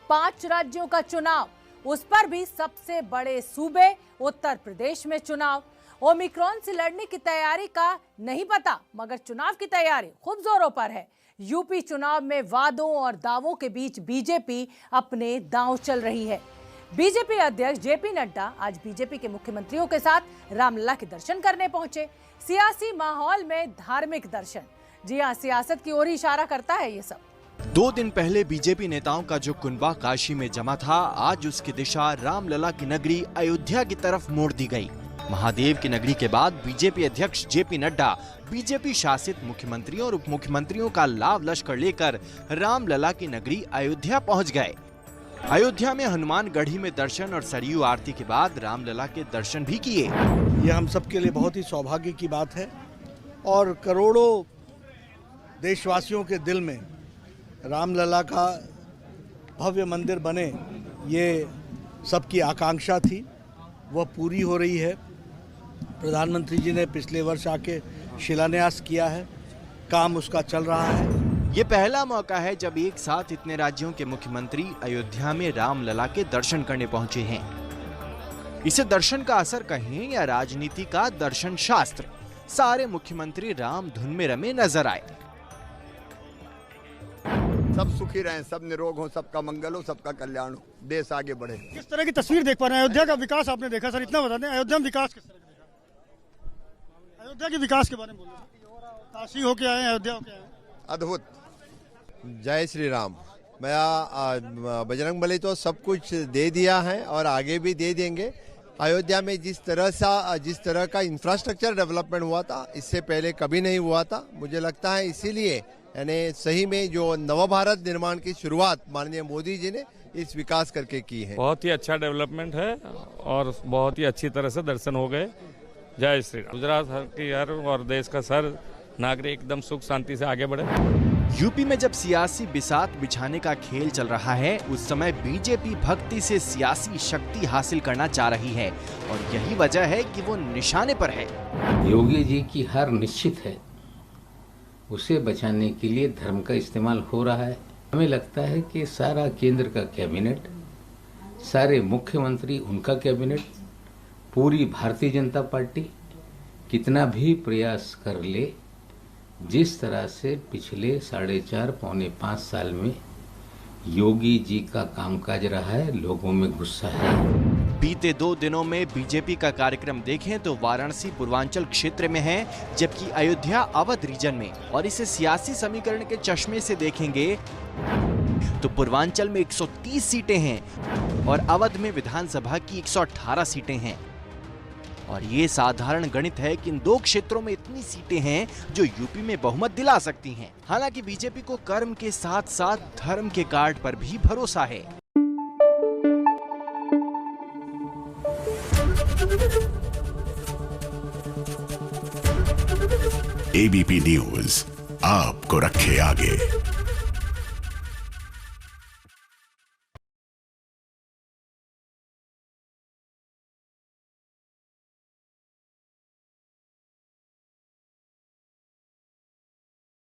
5 राज्यों का चुनाव, उस पर भी सबसे बड़े सूबे उत्तर प्रदेश में चुनाव। ओमिक्रॉन से लड़ने की तैयारी का नहीं पता, मगर चुनाव की तैयारी खूब जोरों पर है। यूपी चुनाव में वादों और दावों के बीच बीजेपी अपने दांव चल रही है। बीजेपी अध्यक्ष जेपी नड्डा आज बीजेपी के मुख्यमंत्रियों के साथ रामलला के दर्शन करने पहुंचे। सियासी माहौल में धार्मिक दर्शन, जी हां, सियासत की ओर ही इशारा करता है ये सब। 2 दिन पहले बीजेपी नेताओं का जो कुनबा काशी में जमा था, आज उसकी दिशा रामलला की नगरी अयोध्या की तरफ मोड़ दी गई। महादेव की नगरी के बाद बीजेपी अध्यक्ष जेपी नड्डा बीजेपी शासित मुख्यमंत्रियों और उप मुख्यमंत्रियों का लाव लश्कर लेकर रामलला की नगरी अयोध्या पहुंच गए। अयोध्या में हनुमानगढ़ी में दर्शन और सरयू आरती के बाद रामलला के दर्शन भी किए। ये हम सबके लिए बहुत ही सौभाग्य की बात है और करोड़ों देशवासियों के दिल में रामलला का भव्य मंदिर बने, ये सबकी आकांक्षा थी, वह पूरी हो रही है। प्रधानमंत्री जी ने पिछले वर्ष आके शिलान्यास किया है, काम उसका चल रहा है। ये पहला मौका है जब एक साथ इतने राज्यों के मुख्यमंत्री अयोध्या में रामलला के दर्शन करने पहुंचे हैं। इसे दर्शन का असर कहें या राजनीति का दर्शन शास्त्र, सारे मुख्यमंत्री राम धुन में रमे नजर आए। सब सुखी रहें, सब निरोग हो, सबका मंगल हो, सबका कल्याण हो, देश आगे बढ़े। किस तरह की तस्वीर देख पा रहे हैं? अयोध्या का विकास आपने देखा सर, इतना बता दें, अयोध्या में विकास किस तरह का देखा? अयोध्या के विकास के बारे में बोलिए। काशी होके आए, अयोध्या होके आए, अद्भुत। जय श्री राम। मैं बजरंग बली तो सब कुछ दे दिया है और आगे भी दे देंगे। अयोध्या में जिस तरह का इंफ्रास्ट्रक्चर डेवलपमेंट हुआ था, इससे पहले कभी नहीं हुआ था। मुझे लगता है इसीलिए यानी सही में जो नव भारत निर्माण की शुरुआत माननीय मोदी जी ने इस विकास करके की है। बहुत ही अच्छा डेवलपमेंट है और बहुत ही अच्छी तरह से दर्शन हो गए। जय श्री राम। गुजरात की हर और देश का सर नागरिक एकदम सुख शांति से आगे बढ़े। यूपी में जब सियासी बिसात बिछाने का खेल चल रहा है, उस समय बीजेपी भक्ति से सियासी शक्ति हासिल करना चाह रही है और यही वजह है कि वो निशाने पर है। योगी जी की हार निश्चित है, उसे बचाने के लिए धर्म का इस्तेमाल हो रहा है। हमें लगता है कि सारा केंद्र का कैबिनेट, सारे मुख्यमंत्री, उनका कैबिनेट, पूरी भारतीय जनता पार्टी कितना भी प्रयास कर ले, जिस तरह से पिछले 4.5 पौने 5 साल में योगी जी का कामकाज रहा है, लोगों में गुस्सा है। बीते 2 दिनों में बीजेपी का कार्यक्रम देखें तो वाराणसी पूर्वांचल क्षेत्र में है, जबकि अयोध्या अवध रीजन में। और इसे सियासी समीकरण के चश्मे से देखेंगे तो पूर्वांचल में 130 सीटें हैं और अवध में विधानसभा की 118 सीटें हैं। और ये साधारण गणित है कि इन 2 क्षेत्रों में इतनी सीटें हैं जो यूपी में बहुमत दिला सकती हैं। हालांकि बीजेपी को कर्म के साथ साथ धर्म के कार्ड पर भी भरोसा है। एबीपी न्यूज आपको रखे आगे।